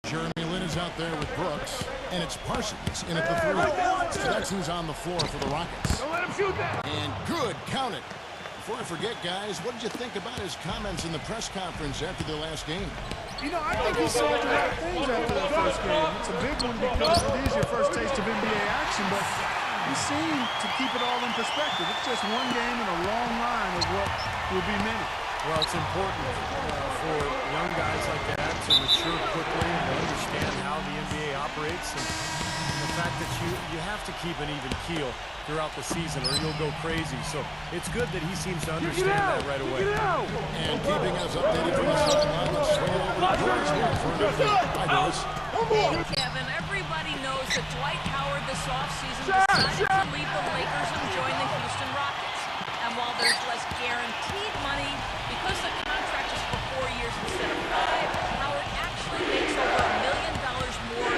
Jeremy Lin is out there with Brooks, and it's Parsons in at the 3. So that's who's on the floor for the Rockets. Don't let him shoot that. And good, count it. Before I forget, guys, what did you think about his comments in the press conference after the last game? You know, I think he said the right things after that first game. It's a big one because it is your first taste of NBA action, but he seemed to keep it all in perspective. It's just one game in a long line of what will be many. Well, it's important for young guys like that to mature quickly and to understand how the NBA operates, and the fact that you have to keep an even keel throughout the season or you'll go crazy. So it's good that he seems to understand that right away. And keeping us updated from the sideline, let's swing it over to Doris here for an update. Hi, Doris. Hey, Kevin, everybody knows that Dwight Howard this offseason decided to leave the Lakers and join the Houston Rockets. And while there's less guaranteed money, because the contract is for 4 years instead of 5, Howard actually makes over $1 million more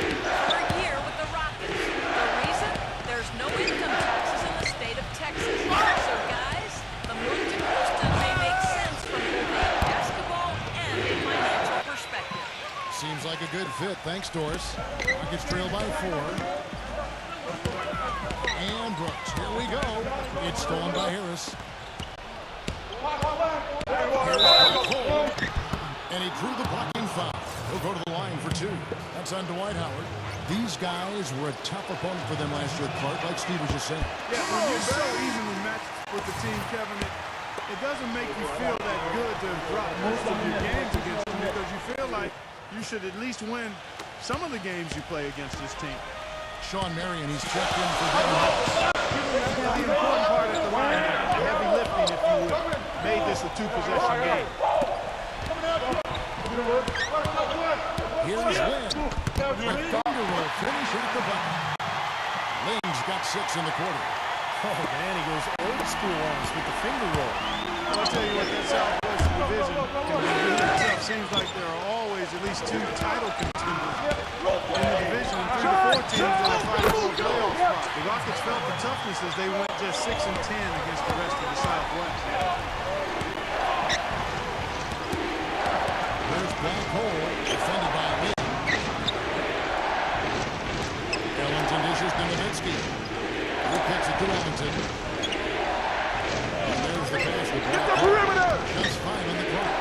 per year with the Rockets. The reason? There's no income taxes in the state of Texas. So, guys, the move to Houston may make sense from both a basketball and a financial perspective. Seems like a good fit. Thanks, Doris. Rockets trail by 4. And Brooks. Here we go. It's stolen by Harris. And he drew the blocking foul. He'll go to the line for 2. That's on Dwight Howard. These guys were a tough opponent for them last year, Clark, like Steve was just saying. Yeah, when you're so evenly matched with the team, Kevin, it doesn't make you feel that good to drop most of your games against them because you feel like you should at least win some of the games you play against this team. Sean Marion, he's checked in for Devin Harris. The important part at the line, heavy lifting, if you would, made this a 2-possession game. Here's Lin. The Thunder will finish at the bucket. Lin's got 6 in the quarter. Oh, man, he goes old school on us with the finger roll. Well, I'll tell you what, that Southwest Division can be really tough. Seems like there are always at least 2 title contenders in the division, and 3 to 4 teams that are fighting for a playoff spot. The Rockets felt the toughness as they went just 6 and 10 against the rest of the Southwest. There's Black Hole, defended by Lin. Ellington dishes to Nowitzki. He kicks it to Ellington. And there's the pass to Black Hole. Just 5 on the clock.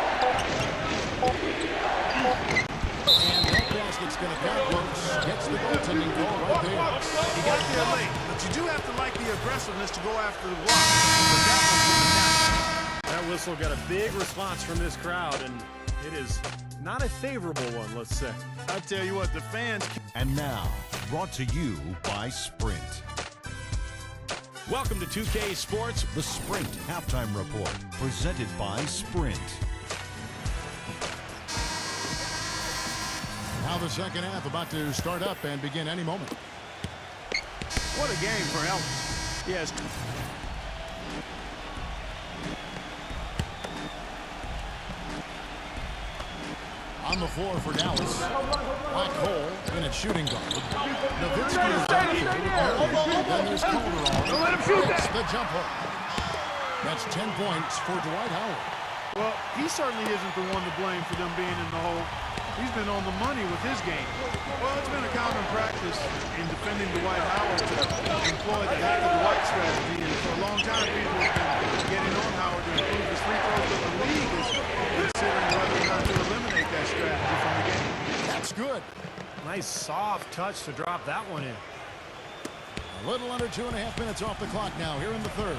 And that basket's going to count. Brooks gets the goaltending goal right there. He got there late, but you do have to like the aggressiveness to go after the block. But that one's going to count. That whistle got a big response from this crowd, and it is not a favorable one, let's say. I tell you what, the fans... And now, brought to you by Sprint. Welcome to 2K Sports. The Sprint Halftime Report, presented by Sprint. Now the second half about to start up and begin any moment. What a game for Elvis. Yes. On the floor for Dallas. Black Hole in at shooting guard. Nowitzki is down here. Then there's Calderon. Don't let him shoot That's that. the jumper. That's 10 points for Dwight Howard. Well, he certainly isn't the one to blame for them being in the hole. He's been on the money with his game. Well, it's been a common practice in defending Dwight Howard to employ the hack of Dwight strategy. And for a long time, people have been getting on Howard to improve his free throws, but the league is considering whether or not to eliminate that strategy from the game. That's good. Nice soft touch to drop that one in. A little under 2.5 minutes off the clock now here in the third.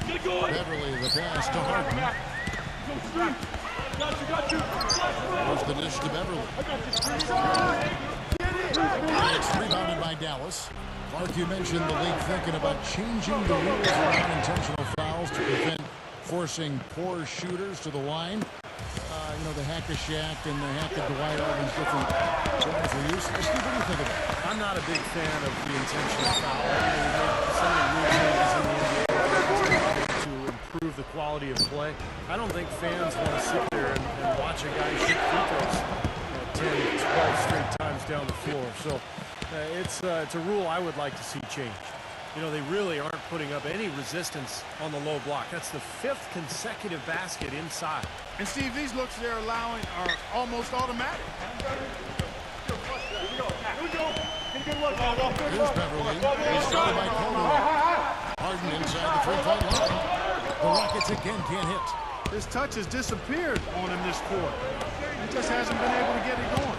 Beverly, the pass to Harden. There's the dish to Beverly. And it's rebounded by Dallas. Clark, you mentioned the league thinking about changing the rules around intentional fouls to prevent forcing poor shooters to the line. You know, the hack-a-shack and the hack-a-Dwight, all these different terms are used. Steve, what do you think of that? I'm not a big fan of the intentional foul. Some of the rule changes in the NBA to improve the quality of play. I don't think fans want to sit there and watch a guy shoot free throws 10, 12 straight times down the floor. So it's a rule I would like to see changed. You know, they really aren't putting up any resistance on the low block. That's the 5th consecutive basket inside. And Steve, these looks they're allowing are almost automatic. Here's Beverly. He's started by Poco. Harden inside the three-point line. The Rockets again can't hit. His touch has disappeared on him this quarter. He just hasn't been able to get it going.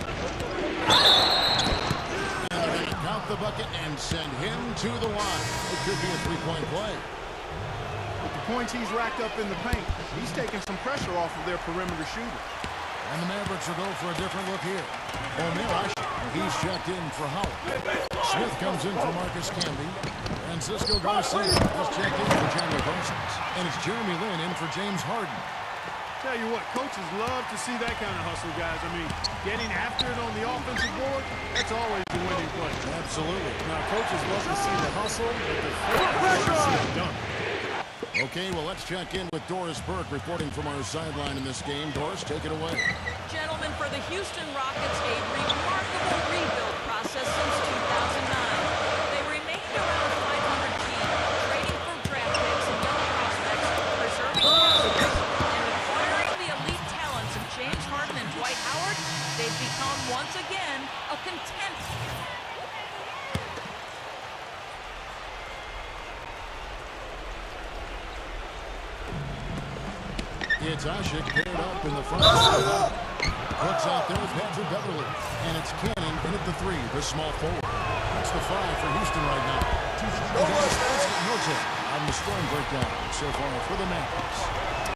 And they're going to count the bucket and send him to the line. It could be a three-point play. With the points he's racked up in the paint, he's taking some pressure off of their perimeter shooter. And the Mavericks will go for a different look here. O'Neal, he's checked in for Howard. Smith comes in for Marcus Camby. Francisco Garcia is checked in for Chandler Parsons. And it's Jeremy Lin in for James Harden. Tell you what, coaches love to see that kind of hustle, guys. I mean, getting after it on the offensive board, that's always the winning play. Absolutely. Now, coaches love to see the hustle, but the pressure done. Okay, well, let's check in with Doris Burke reporting from our sideline in this game. Doris, take it away. Gentlemen, for the Houston Rockets, a remarkable rebuild process since 2009. They remained around a 500 team, trading for draft picks and young prospects, preserving customers, and acquiring the elite talents of James Harden and Dwight Howard. They've become, once again, a contender. It's Ashik paired up in the front. Looks out there with Patrick Beverly. And it's Cannon in at the 3, the small forward. That's the 5 for Houston right now. On the scoring breakdown so far for the Mavericks.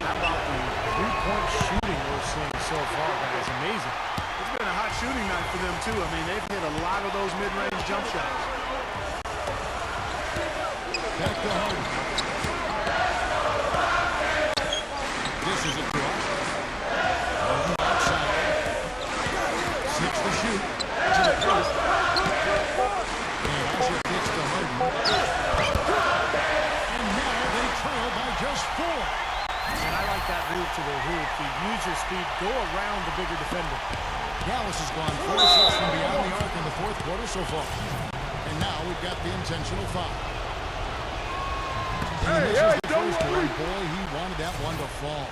How about the three-point shooting we're seeing so far, guys? Amazing. It's been a hot shooting night for them, too. I mean, they've hit a lot of those mid-range jump shots. Back to Harden. This is a draw. Harden outside. 6 to shoot. To the post. And Asher gets to Harden. And now they trail by just 4. And I like that move to the hoop. To use your speed, go around the bigger defender. Dallas has gone 4-6 from beyond the arc in the fourth quarter so far. And now we've got the intentional foul. Hey, the first one. Boy, he wanted that one to fall.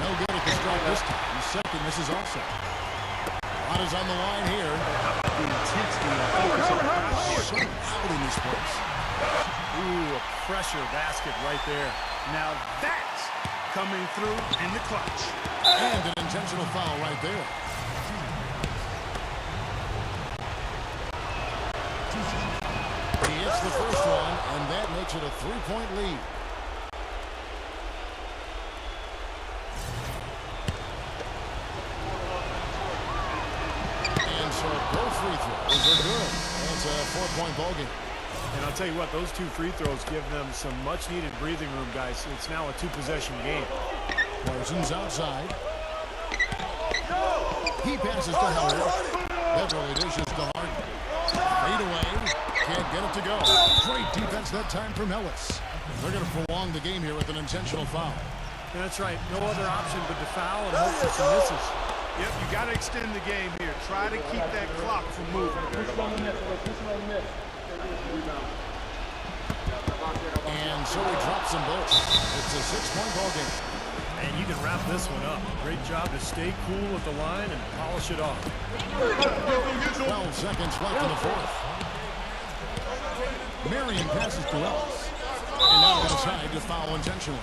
No good at the strike this time. He's second, this is also. Lot is on the line here. The intensity of focus on so loud in this place. Ooh, a pressure basket right there. Now that's coming through in the clutch. And an intentional foul right there. He hits the first one, and that makes it a 3-point lead. And so both free throws are good. That's a 4-point ball game. And I'll tell you what, those 2 free throws give them some much-needed breathing room, guys. It's now a 2-possession game. Parsons outside. He passes to Howard. Beverly dishes to Harden. Fade away. Can't get it to go. Great defense that time from Ellis. They're going to prolong the game here with an intentional foul. And that's right. No other option but to foul and hope for some misses. Yep, you got to extend the game here. Try to keep that clock from moving. And so he drops them both. It's a 6-point ball game. And you can wrap this one up. Great job to stay cool at the line and polish it off. 12 seconds left in the fourth. Marion passes to Ellis. And now inside to foul intentionally.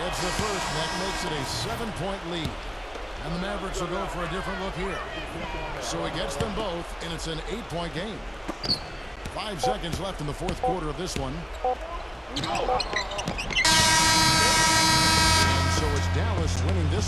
It's the first. That makes it a 7-point lead. And the Mavericks will go for a different look here. So he gets them both, and it's an 8-point game. 5 seconds left in the fourth quarter of this one. And so it's Dallas winning this one.